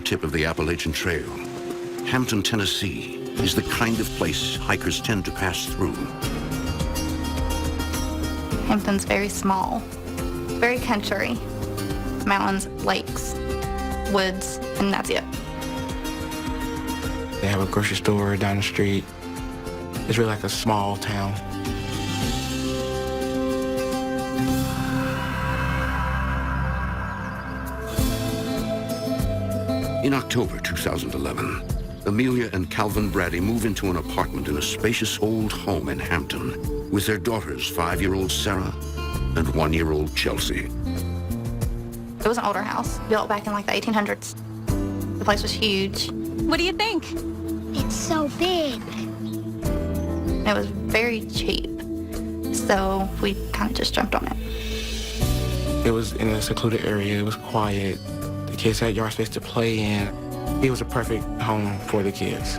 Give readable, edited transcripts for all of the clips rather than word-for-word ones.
tip of the Appalachian Trail, Hampton, Tennessee is the kind of place hikers tend to pass through. Hampton's very small, very country. Mountains, lakes, woods, and that's it. They have a grocery store down the street. It's really like a small town. In October 2011, Amelia and Calvin Brady move into an apartment in a spacious old home in Hampton with their daughters, 5-year-old Sarah and 1-year-old Chelsea. It was an older house, built back in like the 1800s. The place was huge. What do you think? It's so big. It was very cheap, so we kind of just jumped on it. It was in a secluded area. It was quiet. The kids had yard space to play in. It was a perfect home for the kids.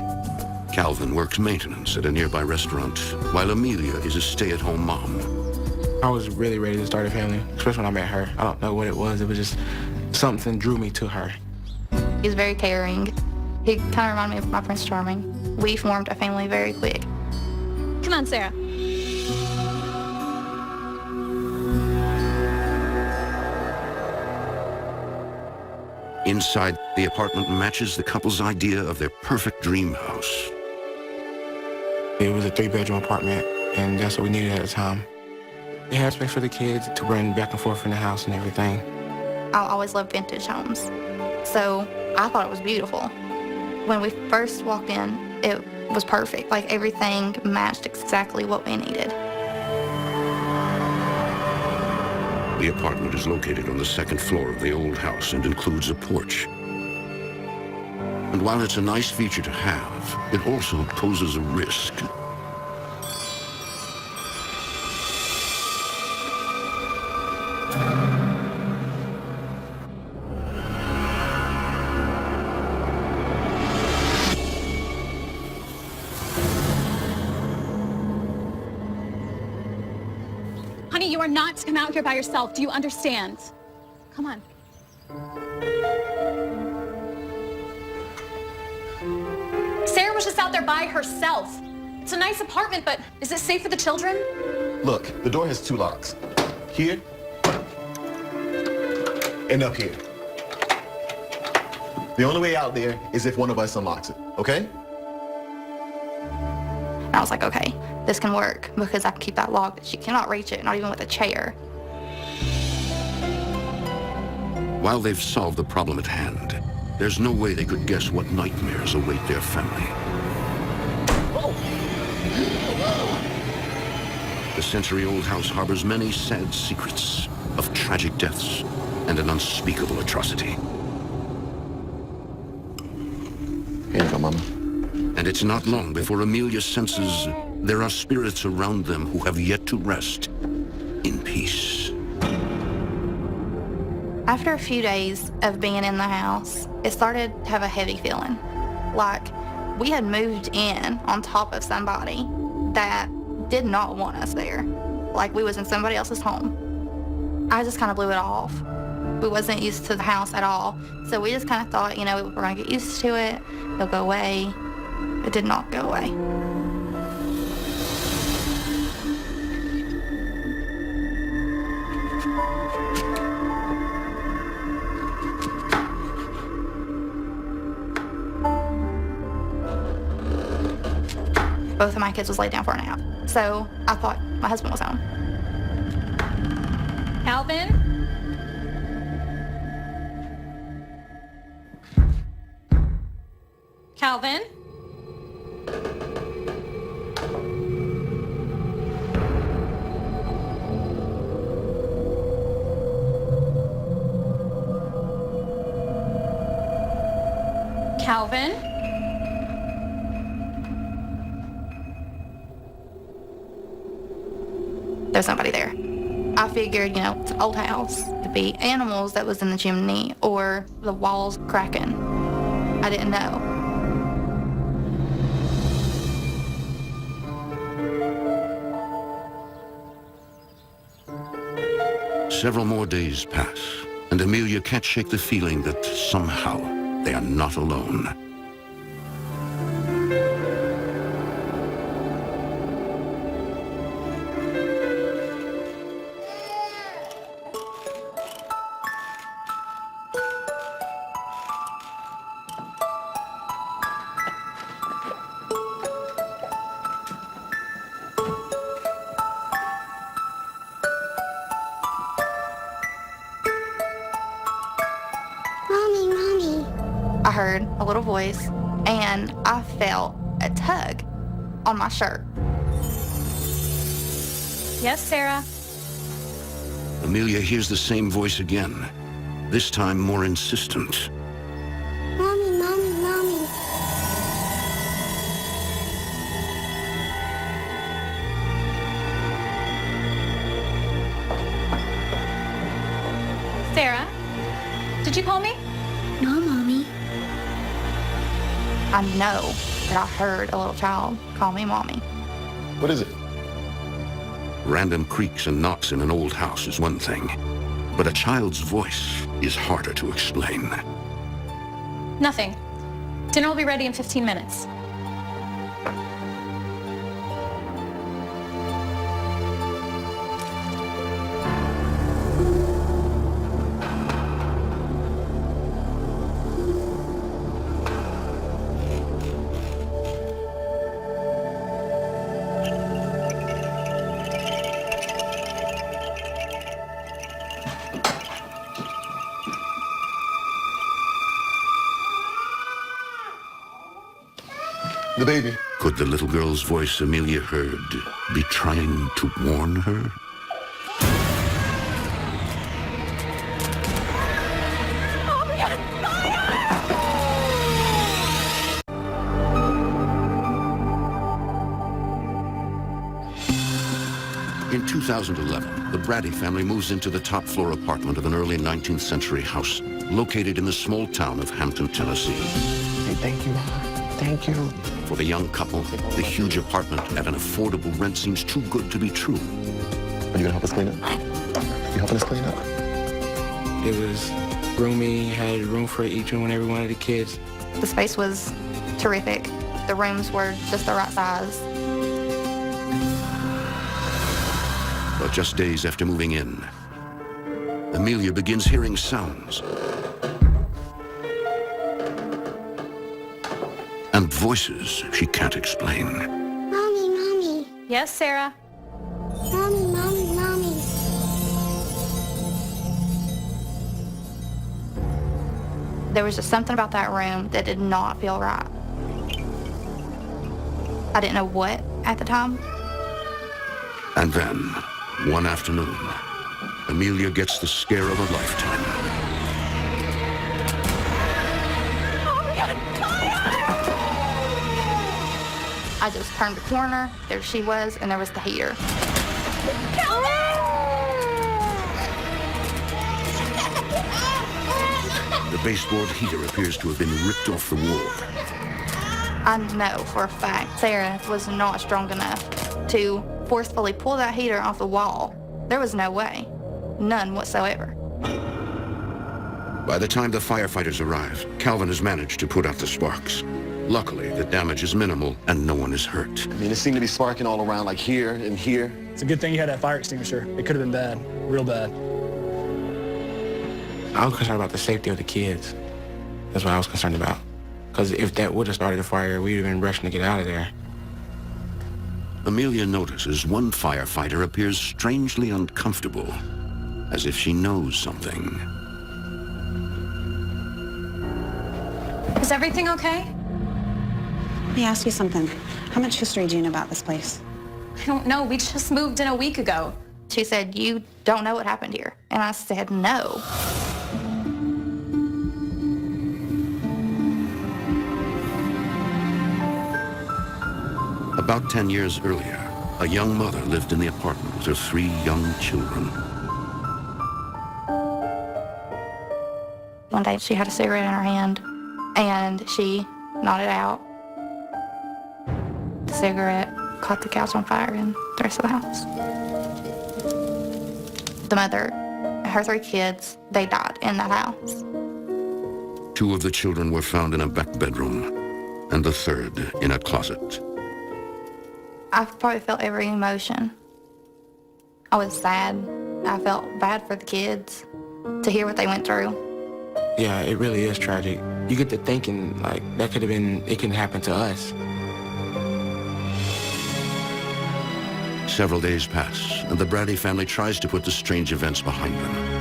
Calvin works maintenance at a nearby restaurant, while Amelia is a stay-at-home mom. I was really ready to start a family, especially when I met her. I don't know what it was. It was just something drew me to her. He was very caring. He kind of reminded me of my Prince Charming. We formed a family very quick. Come on, Sarah. Inside, the apartment matches the couple's idea of their perfect dream house. It was a 3-bedroom apartment, and that's what we needed at the time. It had space for the kids to run back and forth in the house and everything. I always loved vintage homes, so I thought it was beautiful. When we first walked in, it was perfect. Like, everything matched exactly what we needed. The apartment is located on the 2nd floor of the old house and includes a porch. And while it's a nice feature to have, it also poses a risk. Honey, you are not to come out here by yourself. Do you understand? Come on. Sarah was just out there by herself. It's a nice apartment, but is it safe for the children? Look, the door has 2 locks. Here and up here. The only way out there is if one of us unlocks it, okay? And I was like, okay, this can work because I can keep that lock, but she cannot reach it, not even with a chair. While they've solved the problem at hand, there's no way they could guess what nightmares await their family. The century-old house harbors many sad secrets of tragic deaths and an unspeakable atrocity. Here you go, Mama. And it's not long before Amelia senses there are spirits around them who have yet to rest in peace. After a few days of being in the house, it started to have a heavy feeling. Like we had moved in on top of somebody that did not want us there. Like we was in somebody else's home. I just kind of blew it off. We wasn't used to the house at all. So we just kind of thought, you know, we're gonna get used to it. It'll go away. It did not go away. Both of my kids was laid down for a nap. So I thought my husband was home. Calvin? Calvin? Calvin? There's nobody there. I figured, you know, it's an old house. It'd be animals that was in the chimney or the walls cracking. I didn't know. Several more days pass, and Amelia can't shake the feeling that somehow they are not alone. Mommy, Mommy. I heard a little voice, and I felt a tug on my shirt. Yes, Sarah? Amelia hears the same voice again, this time more insistent. Mommy, Mommy, Mommy. Sarah? Did you call me? No, Mommy. I know that I heard a little child call me Mommy. What is it? Random creaks and knocks in an old house is one thing, but a child's voice is harder to explain. Nothing. Dinner will be ready in 15 minutes. The baby. Could the little girl's voice Amelia heard be trying to warn her? In 2011, the Brady family moves into the top floor apartment of an early 19th century house located in the small town of Hampton, Tennessee. Hey, thank you, Mom. Thank you. For the young couple, the huge apartment at an affordable rent seems too good to be true. Are you gonna help us clean up? You helping us clean up? It was roomy, had room for each and every one of the kids. The space was terrific. The rooms were just the right size. But just days after moving in, Amelia begins hearing sounds and voices she can't explain. Mommy, Mommy. Yes, Sarah? Mommy, Mommy, Mommy. There was just something about that room that did not feel right. I didn't know what at the time. And then, one afternoon, Amelia gets the scare of a lifetime. I just turned the corner, there she was, and there was the heater. The baseboard heater appears to have been ripped off the wall. I know for a fact Sarah was not strong enough to forcefully pull that heater off the wall. There was no way. None whatsoever. By the time the firefighters arrive, Calvin has managed to put out the sparks. Luckily, the damage is minimal and no one is hurt. I mean, it seemed to be sparking all around, like here and here. It's a good thing you had that fire extinguisher. It could have been bad, real bad. I was concerned about the safety of the kids. That's what I was concerned about. Because if that would have started a fire, we would have been rushing to get out of there. Amelia notices one firefighter appears strangely uncomfortable, as if she knows something. Is everything okay? Let me ask you something. How much history do you know about this place? I don't know. We just moved in a week ago. She said, "You don't know what happened here." And I said, "No." About 10 years earlier, a young mother lived in the apartment with her 3 young children. One day she had a cigarette in her hand and she nodded out. The cigarette caught the couch on fire and the rest of the house. The mother, her 3 kids, they died in that house. Two of the children were found in a back bedroom, and the third in a closet. I probably felt every emotion. I was sad. I felt bad for the kids to hear what they went through. Yeah, it really is tragic. You get to thinking, like, that could have been, it can happen to us. Several days pass, and the Brady family tries to put the strange events behind them.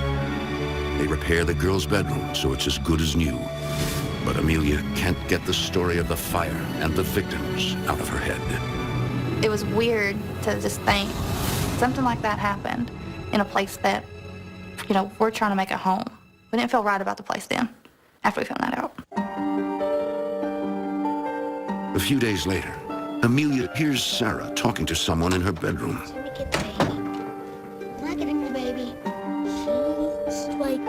They repair the girls' bedroom so it's as good as new. But Amelia can't get the story of the fire and the victims out of her head. It was weird to just think something like that happened in a place that, we're trying to make a home. We didn't feel right about the place then, after we found that out. A few days later, Amelia hears Sarah talking to someone in her bedroom. Let me get the baby. I'm not getting the baby. She's like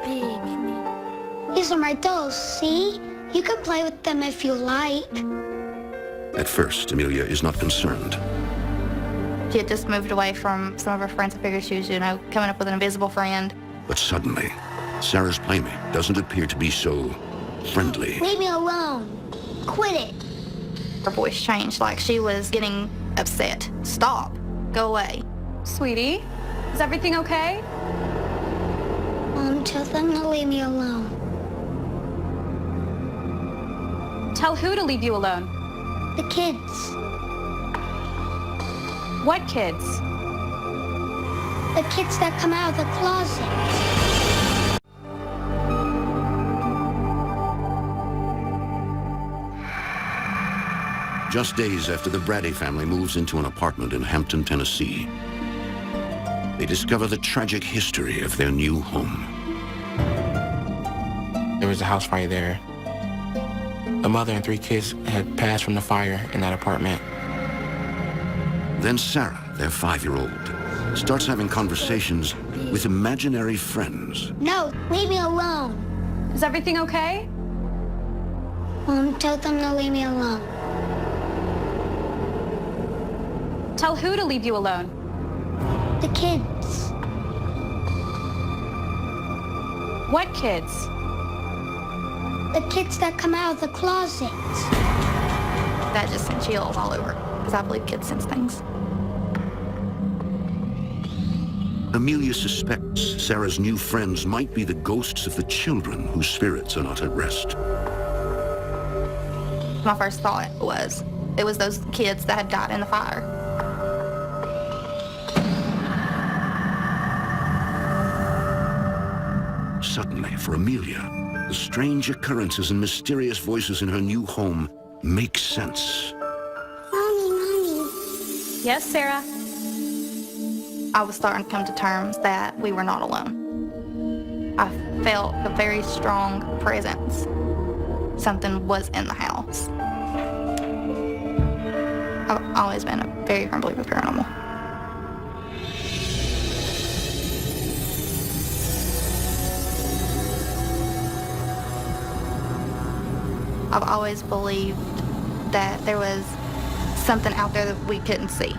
big. These are my dolls, see? You can play with them if you like. At first, Amelia is not concerned. She had just moved away from some of her friends. I figured she was, coming up with an invisible friend. But suddenly, Sarah's playmate doesn't appear to be so friendly. Leave me alone. Quit it. Her voice changed, like she was getting upset. Stop. Go away. Sweetie, is everything okay? Mom, tell them to leave me alone. Tell who to leave you alone? The kids. What kids? The kids that come out of the closet. Just days after the Brady family moves into an apartment in Hampton, Tennessee, they discover the tragic history of their new home. There was a house fire there. A mother and 3 kids had passed from the fire in that apartment. Then Sarah, their 5-year-old, starts having conversations with imaginary friends. No, leave me alone. Is everything okay? Mom, tell them to leave me alone. Tell who to leave you alone? The kids. What kids? The kids that come out of the closet. That just sent chills all over, because I believe kids sense things. Amelia suspects Sarah's new friends might be the ghosts of the children whose spirits are not at rest. My first thought was, it was those kids that had died in the fire. Suddenly, for Amelia, the strange occurrences and mysterious voices in her new home make sense. Mommy. Yes, Sarah? I was starting to come to terms that we were not alone. I felt a very strong presence. Something was in the house. I've always been a very firm believer of paranormal. I've always believed that there was something out there that we couldn't see.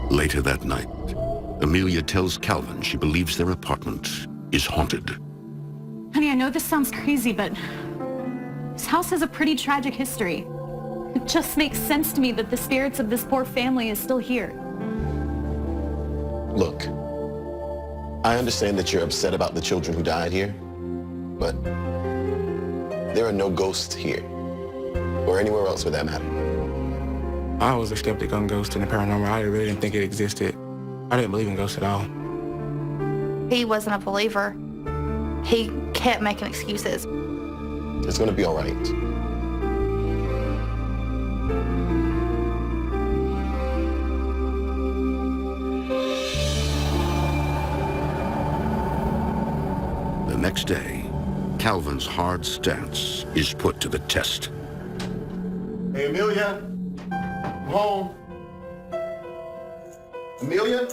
Later that night, Amelia tells Calvin she believes their apartment is haunted. Honey, I know this sounds crazy, but this house has a pretty tragic history. It just makes sense to me that the spirits of this poor family is still here. Look, I understand that you're upset about the children who died here, but there are no ghosts here, or anywhere else for that matter. I was a skeptic on ghosts and the paranormal. I really didn't think it existed. I didn't believe in ghosts at all. He wasn't a believer. He kept making excuses. It's gonna be all right. The next day, Calvin's hard stance is put to the test. Hey, Amelia, I'm home. Amelia?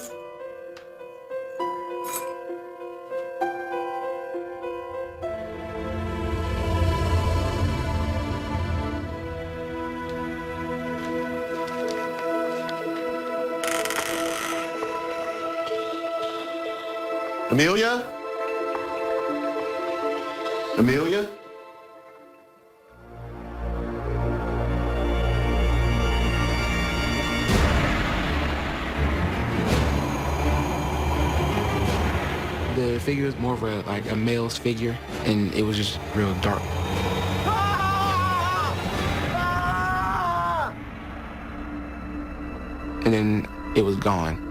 Amelia? Amelia? The figure was more of a male's figure, and it was just real dark. And then it was gone.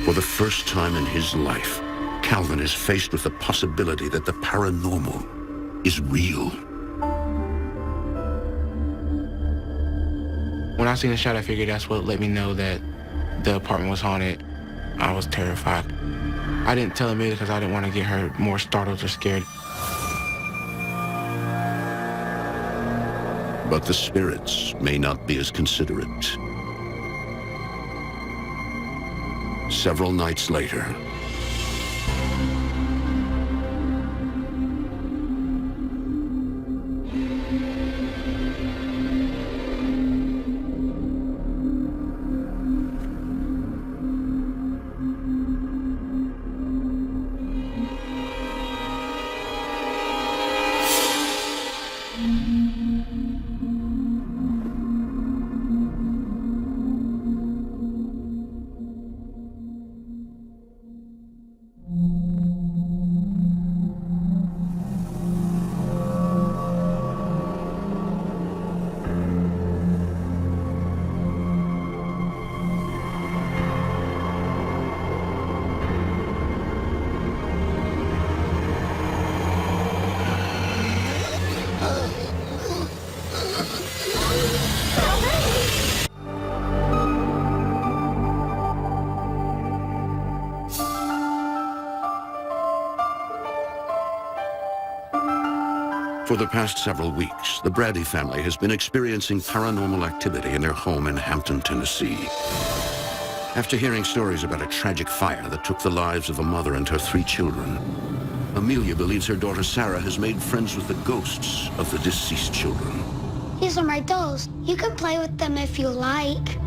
For the first time in his life, Calvin is faced with the possibility that the paranormal is real. When I seen the shot, I figured that's what let me know that the apartment was haunted. I was terrified. I didn't tell Amelia because I didn't want to get her more startled or scared. But the spirits may not be as considerate. Several nights later, for the past several weeks, the Brady family has been experiencing paranormal activity in their home in Hampton, Tennessee. After hearing stories about a tragic fire that took the lives of a mother and her 3 children, Amelia believes her daughter Sarah has made friends with the ghosts of the deceased children. These are my dolls. You can play with them if you like.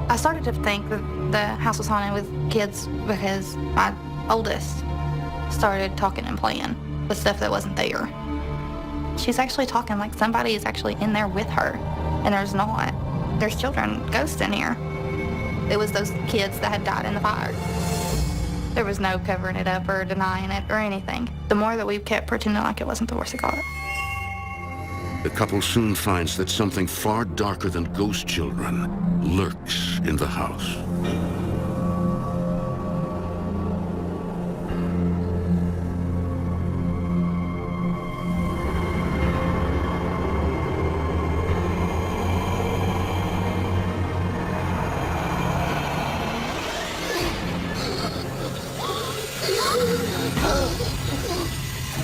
I started to think that the house was haunted with kids because my oldest started talking and playing with stuff that wasn't there. She's actually talking like somebody is actually in there with her, and there's not. There's children, ghosts in here. It was those kids that had died in the fire. There was no covering it up or denying it or anything. The more that we kept pretending like it wasn't, the worse it got. The couple soon finds that something far darker than ghost children lurks in the house.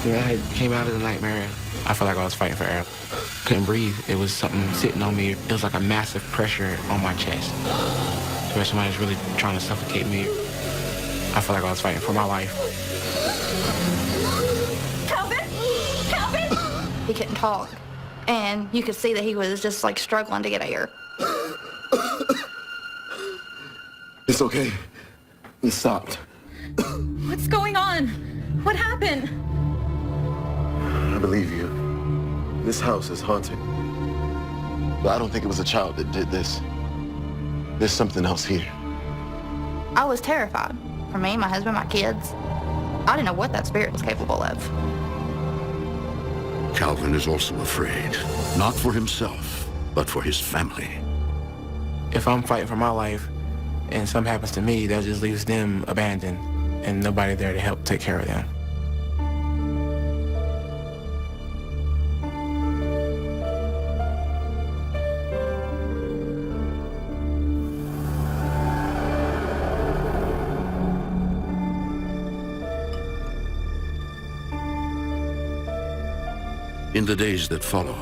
When I came out of the nightmare, I felt like I was fighting for air. Couldn't breathe. It was something sitting on me. It was like a massive pressure on my chest. Where somebody was really trying to suffocate me. I felt like I was fighting for my life. Calvin! Calvin! He couldn't talk, and you could see that he was just like struggling to get air. It's okay. It stopped. What's going on? What happened? I believe you. This house is haunted. But I don't think it was a child that did this. There's something else here. I was terrified. For me, my husband, my kids. I didn't know what that spirit was capable of. Calvin is also afraid, not for himself, but for his family. If I'm fighting for my life and something happens to me, that just leaves them abandoned and nobody there to help take care of them. In the days that follow,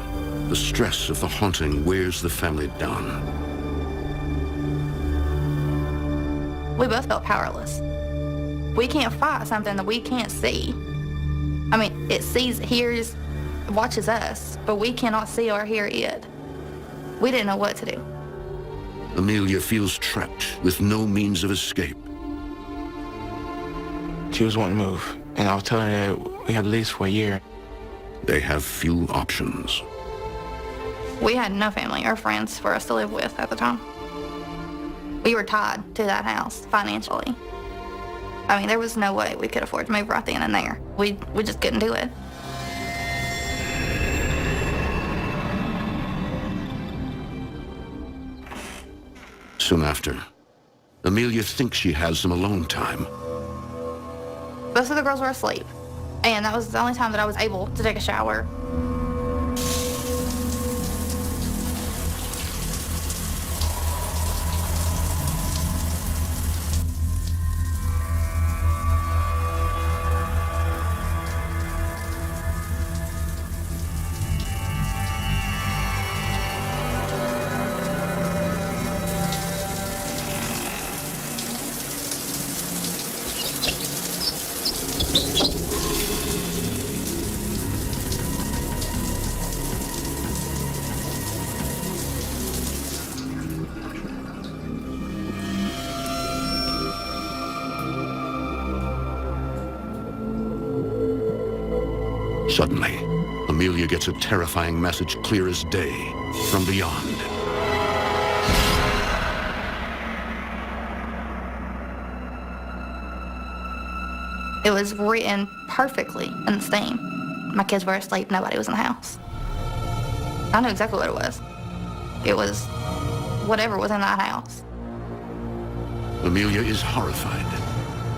the stress of the haunting wears the family down. We both felt powerless. We can't fight something that we can't see. I mean, it sees, hears, watches us, but we cannot see or hear it. We didn't know what to do. Amelia feels trapped with no means of escape. She was wanting to move, and I was telling her that we had lease for a year. They have few options. We had no family or friends for us to live with at the time. We were tied to that house financially. I mean, there was no way we could afford to move right then and there. We just couldn't do it. Soon after, Amelia thinks she has some alone time. Most of the girls were asleep, and that was the only time that I was able to take a shower. Suddenly, Amelia gets a terrifying message clear as day from beyond. It was written perfectly in the steam. My kids were asleep, nobody was in the house. I knew exactly what it was. It was whatever was in that house. Amelia is horrified.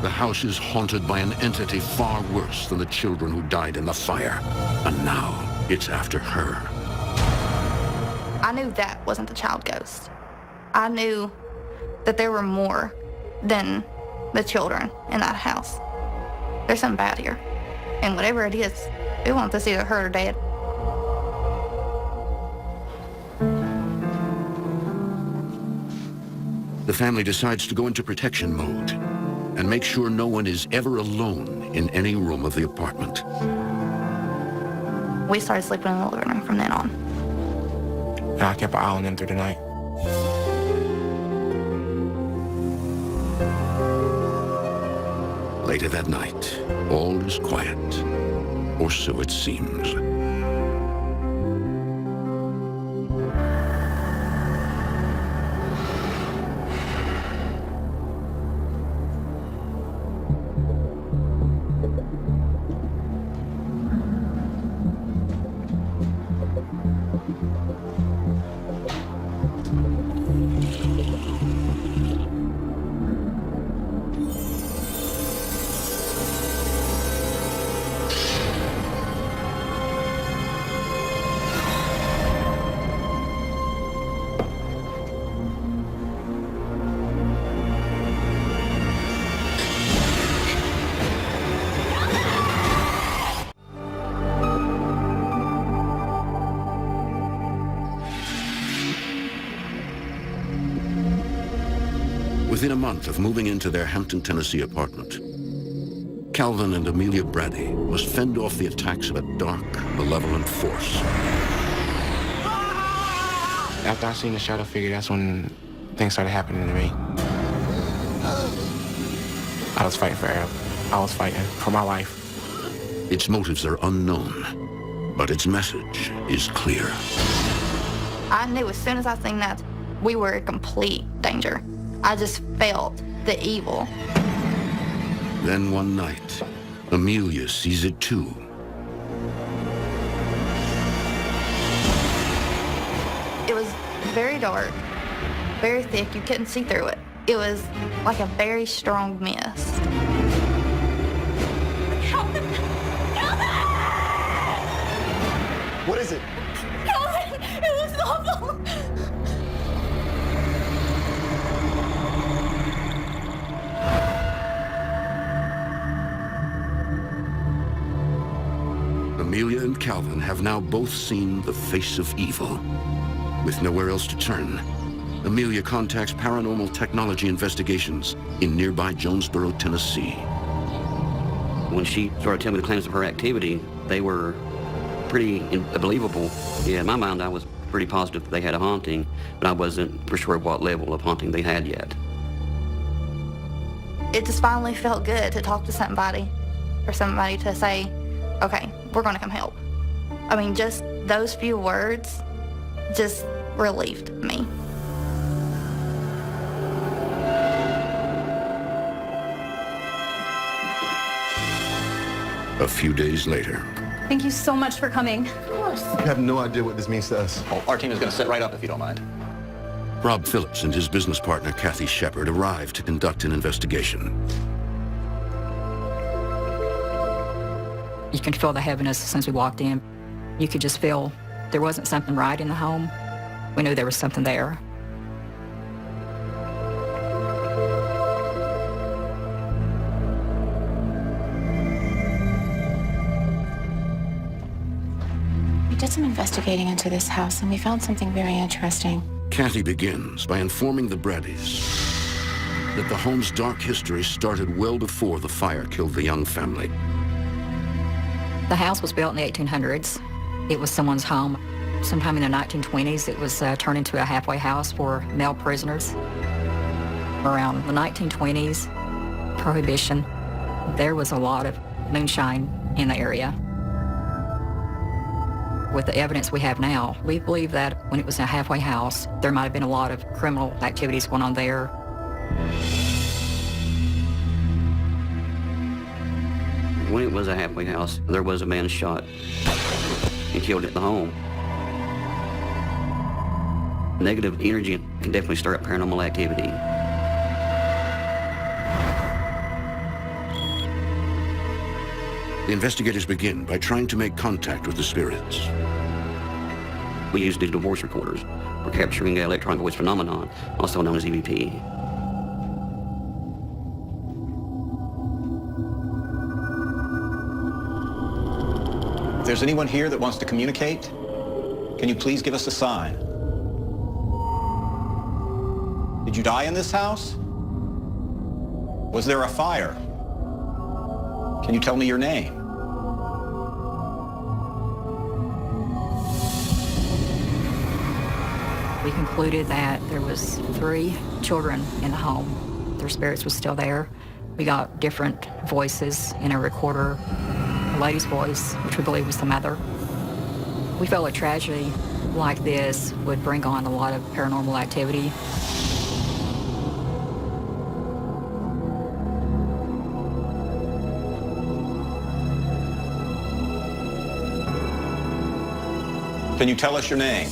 The house is haunted by an entity far worse than the children who died in the fire. And now it's after her. I knew that wasn't the child ghost. I knew that there were more than the children in that house. There's something bad here. And whatever it is, we want this either hurt or dead. The family decides to go into protection mode and make sure no one is ever alone in any room of the apartment. We started sleeping in the living room from then on. And I kept an eye on them through the night. Later that night, all is quiet, or so it seems. Within a month of moving into their Hampton, Tennessee apartment, Calvin and Amelia Brady must fend off the attacks of a dark, malevolent force. After I seen the shadow figure, that's when things started happening to me. I was fighting for Errol. I was fighting for my life. Its motives are unknown, but its message is clear. I knew as soon as I seen that, we were in complete danger. I just felt the evil. Then one night, Amelia sees it too. It was very dark, very thick. You couldn't see through it. It was like a very strong mist. Calvin! Calvin! What is it? Calvin! It was awful! Amelia and Calvin have now both seen the face of evil. With nowhere else to turn, Amelia contacts Paranormal Technology Investigations in nearby Jonesboro, Tennessee. When she started telling me the claims of her activity, they were pretty unbelievable. Yeah, in my mind, I was pretty positive that they had a haunting, but I wasn't for sure what level of haunting they had yet. It just finally felt good to talk to somebody, for somebody to say, okay, we're going to come help. I mean, just those few words just relieved me. A few days later, Thank you so much for coming. You have no idea what this means to us. Oh, our team is going to sit right up if you don't mind. Rob Phillips and his business partner, Kathy Shepard, arrived to conduct an investigation. You can feel the heaviness as soon as we walked in. You could just feel there wasn't something right in the home. We knew there was something there. We did some investigating into this house, and we found something very interesting. Kathy begins by informing the Braddys that the home's dark history started well before the fire killed the Young family. The house was built in the 1800s. It was someone's home. Sometime in the 1920s, it was turned into a halfway house for male prisoners. Around the 1920s, Prohibition, there was a lot of moonshine in the area. With the evidence we have now, we believe that when it was a halfway house, there might have been a lot of criminal activities going on there. When it was a halfway house, there was a man shot and killed at the home. Negative energy can definitely stir up paranormal activity. The investigators begin by trying to make contact with the spirits. We use digital voice recorders for capturing the electronic voice phenomenon, also known as EVP. If there's anyone here that wants to communicate, can you please give us a sign? Did you die in this house? Was there a fire? Can you tell me your name? We concluded that there was 3 children in the home. Their spirits was still there. We got different voices in a recorder, a lady's voice, which we believe was the mother. We felt a tragedy like this would bring on a lot of paranormal activity. Can you tell us your name?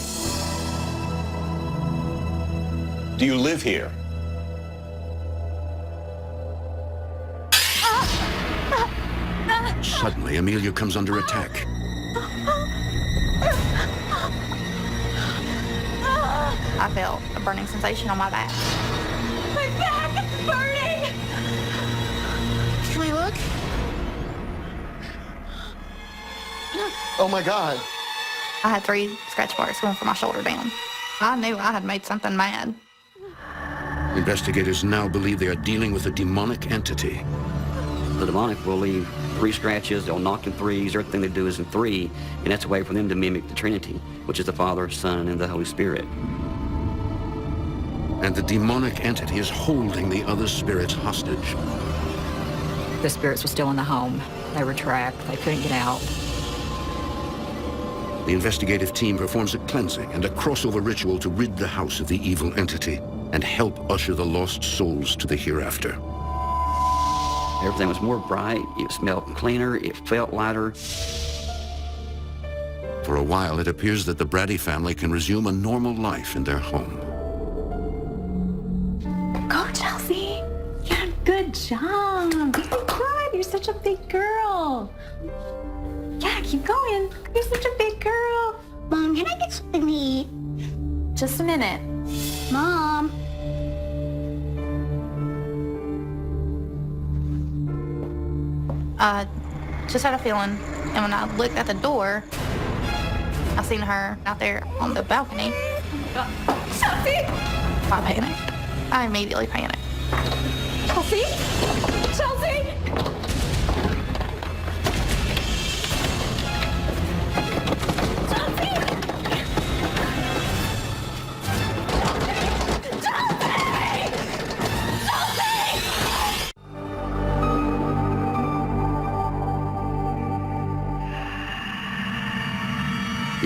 Do you live here? Suddenly, Amelia comes under attack. I felt a burning sensation on my back. My back is burning! Can we look? Oh my God. I had 3 scratch marks going from my shoulder down. I knew I had made something mad. Investigators now believe they are dealing with a demonic entity. The demonic will leave 3 scratches, they'll knock in 3s, everything they do is in 3, and that's a way for them to mimic the Trinity, which is the Father, Son, and the Holy Spirit. And the demonic entity is holding the other spirits hostage. The spirits were still in the home. They were trapped. They couldn't get out. The investigative team performs a cleansing and a crossover ritual to rid the house of the evil entity and help usher the lost souls to the hereafter. Everything was more bright, it smelled cleaner, it felt lighter. For a while, it appears that the Brady family can resume a normal life in their home. Go, Chelsea. Yeah, good job. You're good. You're such a big girl. Yeah, keep going. You're such a big girl. Mom, can I get something to eat? Just a minute. Mom. I just had a feeling, and when I looked at the door, I seen her out there on the balcony. Chelsea! I panicked. I immediately panicked. Chelsea? Chelsea! Chelsea!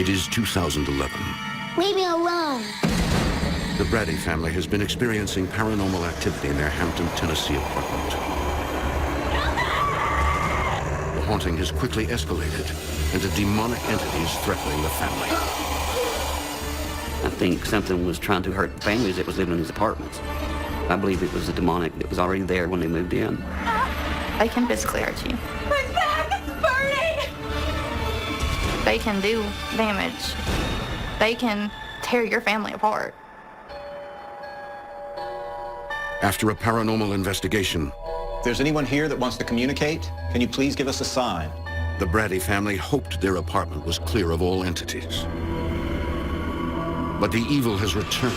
It is 2011. Leave me alone. The Brady family has been experiencing paranormal activity in their Hampton, Tennessee apartment. The haunting has quickly escalated, and a demonic entity is threatening the family. I think something was trying to hurt families that was living in these apartments. I believe it was a demonic that was already there when they moved in. They can physically hurt you. My back is burning! They can do damage. They can tear your family apart. After a paranormal investigation, If there's anyone here that wants to communicate, can you please give us a sign? the Brady family hoped their apartment was clear of all entities. But the evil has returned,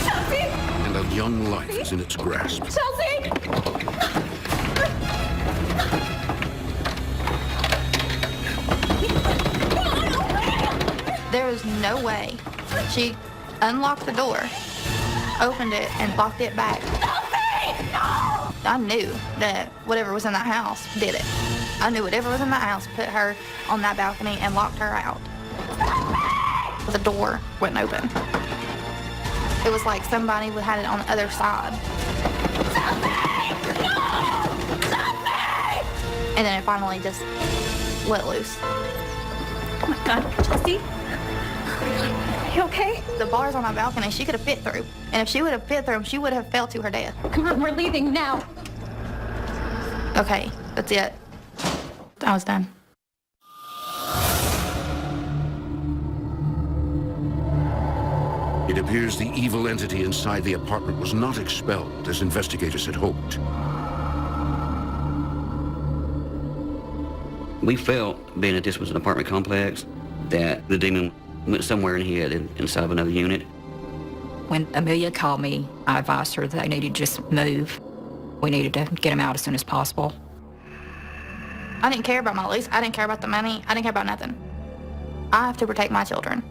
Chelsea! and a young life is in its grasp. Chelsea! There was no way. She unlocked the door, opened it, and locked it back. I knew that whatever was in that house did it. I knew whatever was in that house put her on that balcony and locked her out. The door wouldn't open. It was like somebody had it on the other side. And then it finally just let loose. Oh my God, Chelsea? You okay? The bars on my balcony, she could have fit through. And if she would have fit through them, she would have fell to her death. Come on, we're leaving now. Okay, that's it. I was done. It appears the evil entity inside the apartment was not expelled as investigators had hoped. We felt, being that this was an apartment complex, that the demon went somewhere and hid inside of another unit. When Amelia called me, I advised her that they needed to just move. We needed to get them out as soon as possible. I didn't care about my lease. I didn't care about the money. I didn't care about nothing. I have to protect my children.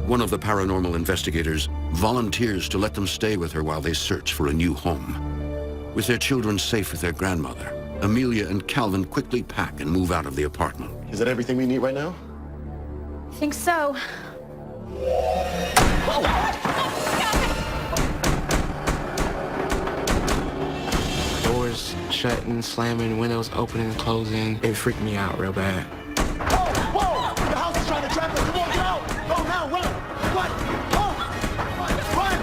One of the paranormal investigators volunteers to let them stay with her while they search for a new home. With their children safe with their grandmother, Amelia and Calvin quickly pack and move out of the apartment. Is that everything we need right now? I think so. Doors shutting, slamming, windows opening and closing. It freaked me out real bad. Whoa! The house is trying to trap us! Come on, get out! Oh, now, run! Run! Run!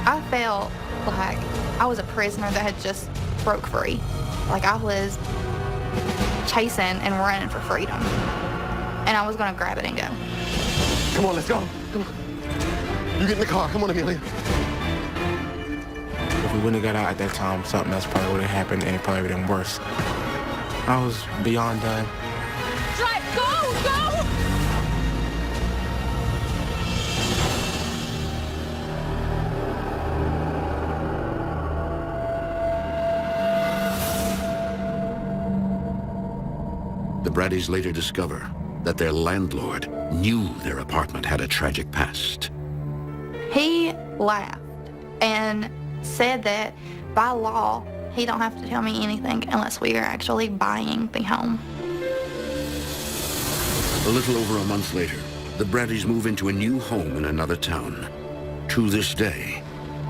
I felt like I was a prisoner that had just broke free. Like I was chasing and running for freedom. And I was gonna grab it and go. Come on, let's go. Come on. You get in the car. Come on, Amelia. If we wouldn't have got out at that time, something else probably would have happened and it probably would have been worse. I was beyond done. Drive, go, go! The Bradys later discover that their landlord knew their apartment had a tragic past. He laughed and said that by law, he don't have to tell me anything unless we are actually buying the home. A little over a month later, the Bradys move into a new home in another town. To this day,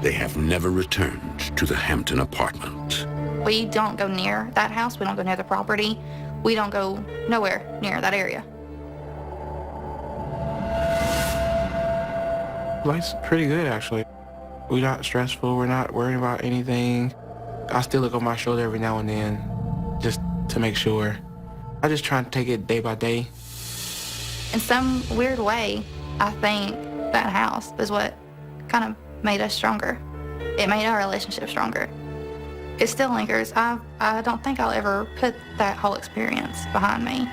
they have never returned to the Hampton apartment. We don't go near that house. We don't go near the property. We don't go nowhere near that area. Life's pretty good, actually. We're not stressful. We're not worried about anything. I still look on my shoulder every now and then just to make sure. I just try to take it day by day. In some weird way, I think that house is what kind of made us stronger. It made our relationship stronger. It still lingers. I don't think I'll ever put that whole experience behind me.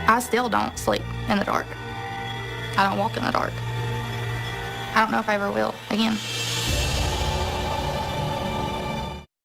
I still don't sleep in the dark. I don't walk in the dark. I don't know if I ever will again.